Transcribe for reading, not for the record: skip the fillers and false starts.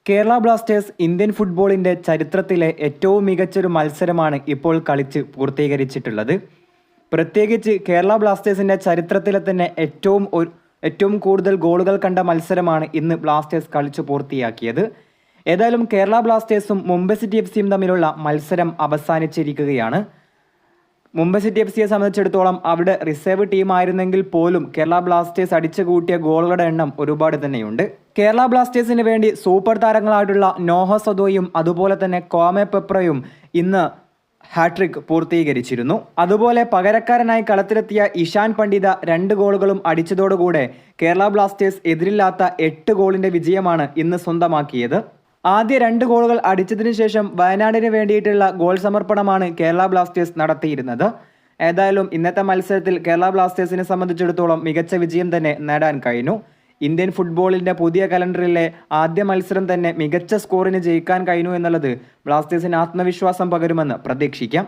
Kerala Blasters Indian ഫുട്ബോളിൻ്റെ ചരിത്രത്തിലെ ഏറ്റവും മികച്ചൊരു മത്സരമാണ് ഇപ്പോൾ കളിച്ച് പൂർത്തീകരിച്ചിട്ടുള്ളത്. പ്രത്യേകിച്ച് കേരള ബ്ലാസ്റ്റേഴ്സിൻ്റെ ചരിത്രത്തിലെ തന്നെ ഏറ്റവും കൂടുതൽ ഗോളുകൾ കണ്ട മത്സരമാണ് ഇന്ന് ബ്ലാസ്റ്റേഴ്സ് കളിച്ചു പൂർത്തിയാക്കിയത്. ഏതായാലും കേരള ബ്ലാസ്റ്റേഴ്സും മുംബൈ സിറ്റി എഫ് സിയും തമ്മിലുള്ള മത്സരം അവസാനിച്ചിരിക്കുകയാണ്. മുംബൈ സിറ്റി എഫ് സിയെ സംബന്ധിച്ചിടത്തോളം അവിടെ റിസർവ് ടീമായിരുന്നെങ്കിൽ പോലും കേരള ബ്ലാസ്റ്റേഴ്സ് അടിച്ചു കൂട്ടിയ ഗോളുകളുടെ എണ്ണം ഒരുപാട് തന്നെയുണ്ട്. കേരള ബ്ലാസ്റ്റേഴ്സിന് വേണ്ടി സൂപ്പർ താരങ്ങളായിട്ടുള്ള നോഹ സദോയും അതുപോലെ തന്നെ കോമെ പെപ്രയും ഇന്ന് ഹാട്രിക് പൂർത്തീകരിച്ചിരുന്നു. അതുപോലെ പകരക്കാരനായി കളത്തിലെത്തിയ ഇഷാൻ പണ്ഡിത 2 ഗോളുകളും അടിച്ചതോടുകൂടെ കേരള ബ്ലാസ്റ്റേഴ്സ് എതിരില്ലാത്ത 8 ഗോളിന്റെ വിജയമാണ് ഇന്ന് സ്വന്തമാക്കിയത്. ആദ്യ 2 ഗോളുകൾ അടിച്ചതിനു ശേഷം വയനാടിന് വേണ്ടിയിട്ടുള്ള ഗോൾ സമർപ്പണമാണ് കേരള ബ്ലാസ്റ്റേഴ്സ് നടത്തിയിരുന്നത്. ഏതായാലും ഇന്നത്തെ മത്സരത്തിൽ കേരള ബ്ലാസ്റ്റേഴ്സിനെ സംബന്ധിച്ചിടത്തോളം മികച്ച വിജയം തന്നെ നേടാൻ കഴിഞ്ഞു. ഇന്ത്യൻ ഫുട്ബോളിൻ്റെ പുതിയ കലണ്ടറിലെ ആദ്യ മത്സരം തന്നെ മികച്ച സ്കോറിന് ജയിക്കാൻ കഴിഞ്ഞു എന്നുള്ളത് ബ്ലാസ്റ്റേഴ്സിന് ആത്മവിശ്വാസം പകരുമെന്ന് പ്രതീക്ഷിക്കാം.